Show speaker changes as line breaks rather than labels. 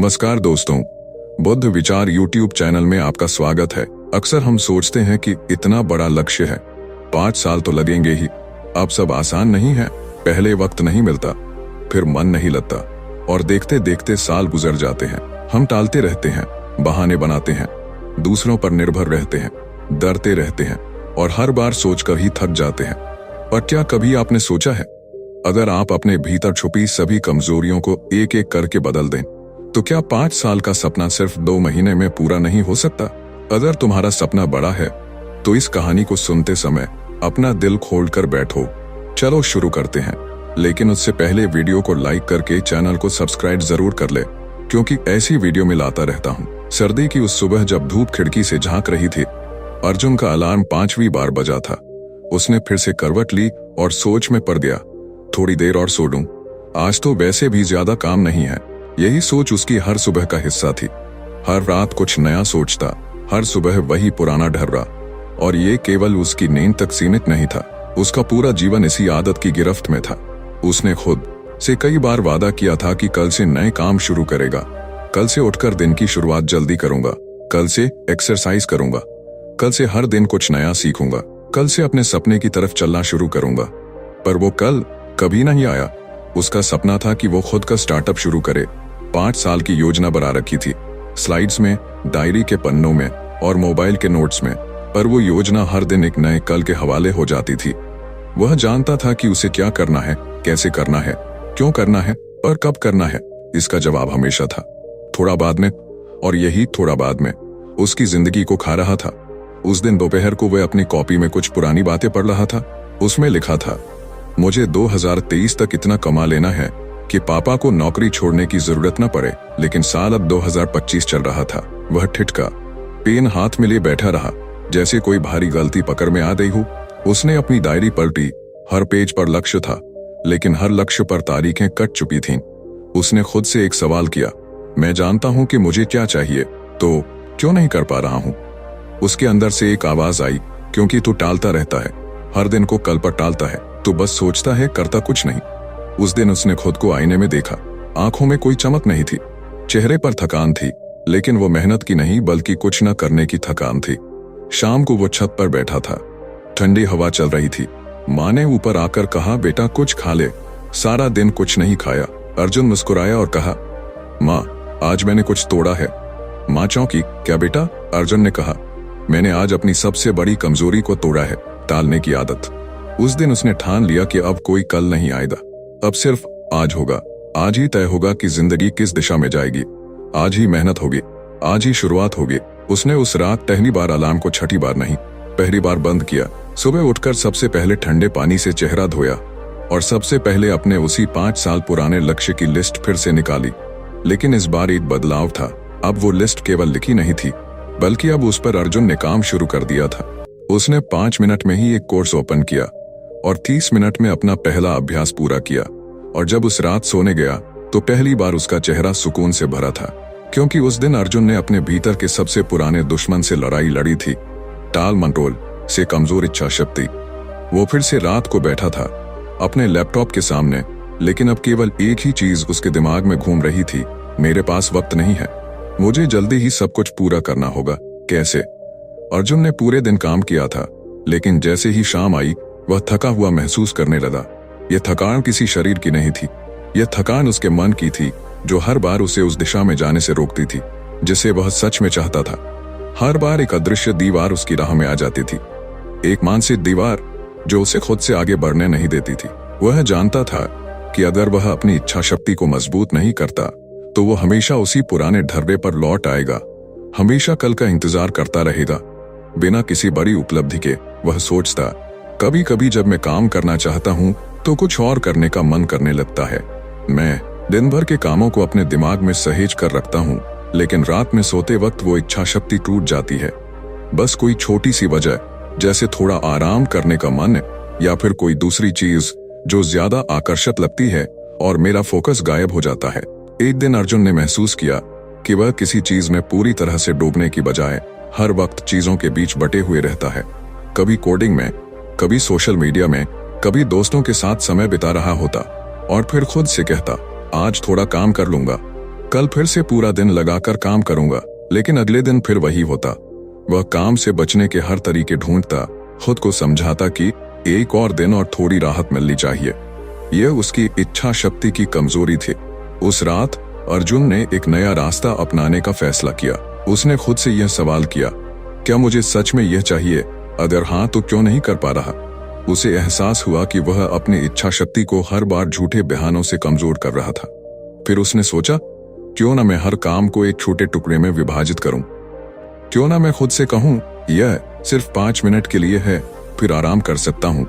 नमस्कार दोस्तों, बुद्ध विचार यूट्यूब चैनल में आपका स्वागत है। अक्सर हम सोचते हैं कि इतना बड़ा लक्ष्य है, 5 साल तो लगेंगे ही। अब सब आसान नहीं है। पहले वक्त नहीं मिलता, फिर मन नहीं लगता और देखते देखते साल गुजर जाते हैं। हम टालते रहते हैं, बहाने बनाते हैं, दूसरों पर निर्भर रहते हैं, डरते रहते हैं और हर बार सोचकर ही थक जाते हैं। पर क्या कभी आपने सोचा है, अगर आप अपने भीतर छुपी सभी कमजोरियों को एक एक करके बदल दें, तो क्या 5 साल का सपना सिर्फ 2 महीने में पूरा नहीं हो सकता? अगर तुम्हारा सपना बड़ा है तो इस कहानी को सुनते समय अपना दिल खोलकर बैठो। चलो शुरू करते हैं, लेकिन उससे पहले वीडियो को लाइक करके चैनल को सब्सक्राइब जरूर कर ले, क्योंकि ऐसी वीडियो में लाता रहता हूँ। सर्दी की उस सुबह जब धूप खिड़की से झांक रही थी, अर्जुन का अलार्म 5वीं बार बजा था। उसने फिर से करवट ली और सोच में पड़ गया, थोड़ी देर और सो लूं, आज तो वैसे भी ज्यादा काम नहीं है। यही सोच उसकी हर सुबह का हिस्सा थी। हर रात कुछ नया सोचता, हर सुबह वही पुराना ढर्रा। और ये केवल उसकी नींद तक सीमित नहीं था, उसका पूरा जीवन इसी आदत की गिरफ्त में था। उसने खुद से कई बार वादा किया था कि कल से नए काम शुरू करेगा, कल से उठकर दिन की शुरुआत जल्दी करूंगा, कल से एक्सरसाइज करूंगा, कल से हर दिन कुछ नया सीखूंगा, कल से अपने सपने की तरफ चलना शुरू करूंगा। पर वो कल कभी नहीं आया। उसका सपना था कि वो खुद का स्टार्टअप शुरू करे। 5 साल की योजना बना रखी थी, स्लाइड्स में, डायरी के पन्नों में और मोबाइल के नोट्स में। पर वो योजना हर दिन एक नए कल के हवाले हो जाती थी। वह जानता था कि उसे क्या करना है, कैसे करना है, क्यों करना है और कब करना है। इसका जवाब हमेशा था थोड़ा बाद में। और यही थोड़ा बाद में उसकी जिंदगी को खा रहा था। उस दिन दोपहर को वह अपनी कॉपी में कुछ पुरानी बातें पढ़ रहा था। उसमें लिखा था, मुझे 2023 तक इतना कमा लेना है कि पापा को नौकरी छोड़ने की जरूरत न पड़े। लेकिन साल अब 2025 चल रहा था। वह ठिठका, पेन हाथ में लिए बैठा रहा, जैसे कोई भारी गलती पकड़ में आ गई हो। उसने अपनी डायरी पलटी, हर पेज पर लक्ष्य था, लेकिन हर लक्ष्य पर तारीखें कट चुकी थीं। उसने खुद से एक सवाल किया, मैं जानता हूं कि मुझे क्या चाहिए, तो क्यों नहीं कर पा रहा हूं? उसके अंदर से एक आवाज आई, क्योंकि तू टालता रहता है, हर दिन को कल पर टालता है, तू बस सोचता है, करता कुछ नहीं। उस दिन उसने खुद को आईने में देखा। आंखों में कोई चमक नहीं थी, चेहरे पर थकान थी, लेकिन वो मेहनत की नहीं बल्कि कुछ न करने की थकान थी। शाम को वो छत पर बैठा था, ठंडी हवा चल रही थी। माँ ने ऊपर आकर कहा, बेटा कुछ खा ले, सारा दिन कुछ नहीं खाया। अर्जुन मुस्कुराया और कहा, माँ आज मैंने कुछ तोड़ा है। माँ चौंकी, क्या बेटा? अर्जुन ने कहा, मैंने आज अपनी सबसे बड़ी कमजोरी को तोड़ा है, टालने की आदत। उस दिन उसने ठान लिया कि अब कोई कल नहीं आएगा, अब सिर्फ आज होगा। आज ही तय होगा कि जिंदगी किस दिशा में जाएगी। आज ही मेहनत होगी, आज ही शुरुआत होगी। उसने उस रात पहली बार अलार्म को 6ठी बार नहीं, पहली बार बंद किया। सुबह उठकर सबसे पहले ठंडे पानी से चेहरा धोया और सबसे पहले अपने उसी 5 साल पुराने लक्ष्य की लिस्ट फिर से निकाली। लेकिन इस बार एक बदलाव था। अब वो लिस्ट केवल लिखी नहीं थी, बल्कि अब उस पर अर्जुन ने काम शुरू कर दिया था। उसने 5 मिनट में ही एक कोर्स ओपन किया और 30 मिनट में अपना पहला अभ्यास पूरा किया। और जब उस रात सोने गया तो पहली बार उसका चेहरा सुकून से भरा था, क्योंकि उस दिन अर्जुन ने अपने भीतर के सबसे पुराने दुश्मन से लड़ाई लड़ी थी, टाल मटोल से कमजोर इच्छा शक्ति। वो फिर से रात को बैठा था अपने लैपटॉप के सामने, लेकिन अब केवल एक ही चीज उसके दिमाग में घूम रही थी, मेरे पास वक्त नहीं है, मुझे जल्दी ही सब कुछ पूरा करना होगा। कैसे? अर्जुन ने पूरे दिन काम किया था, लेकिन जैसे ही शाम आई वह थका हुआ महसूस करने लगा। यह थकान किसी शरीर की नहीं थी, यह थकान उसके मन की थी, जो हर बार उसे उस दिशा में जाने से रोकती थी जिसे वह सच में चाहता था। हर बार एक अदृश्य दीवार उसकी राह में आ जाती थी, एक मानसिक दीवार जो उसे खुद से आगे बढ़ने नहीं देती थी। वह जानता था कि अगर वह अपनी इच्छा शक्ति को मजबूत नहीं करता तो वो हमेशा उसी पुराने ढर्रे पर लौट आएगा, हमेशा कल का इंतजार करता रहेगा, बिना किसी बड़ी उपलब्धि के। वह सोचता, कभी कभी जब मैं काम करना चाहता हूँ तो कुछ और करने का मन करने लगता है। मैं दिन भर के कामों को अपने दिमाग में सहेज कर रखता हूँ, लेकिन रात में सोते वक्त वो इच्छा शक्ति टूट जाती है। बस कोई छोटी सी वजह, जैसे थोड़ा आराम करने का मन या फिर कोई दूसरी चीज जो ज्यादा आकर्षक लगती है, और मेरा फोकस गायब हो जाता है। एक दिन अर्जुन ने महसूस किया कि वह किसी चीज में पूरी तरह से डूबने की बजाय हर वक्त चीजों के बीच बटे हुए रहता है। कभी कोडिंग में, कभी सोशल मीडिया में, कभी दोस्तों के साथ समय बिता रहा होता और फिर खुद से कहता, आज थोड़ा काम कर लूंगा, कल फिर से पूरा दिन लगाकर काम करूंगा, लेकिन अगले दिन फिर वही होता। वह काम से बचने के हर तरीके ढूंढता, खुद को समझाता कि एक और दिन और थोड़ी राहत मिलनी चाहिए। यह उसकी इच्छा शक्ति की कमजोरी थी। उस रात अर्जुन ने एक नया रास्ता अपनाने का फैसला किया। उसने खुद से यह सवाल किया, क्या मुझे सच में यह चाहिए? अगर हाँ, तो क्यों नहीं कर पा रहा? उसे एहसास हुआ कि वह अपनी इच्छा शक्ति को हर बार झूठे बहानों से कमजोर कर रहा था। फिर उसने सोचा, क्यों ना मैं हर काम को एक छोटे टुकड़े में विभाजित करूं? क्यों ना मैं खुद से कहूं, यह सिर्फ 5 मिनट के लिए है, फिर आराम कर सकता हूं।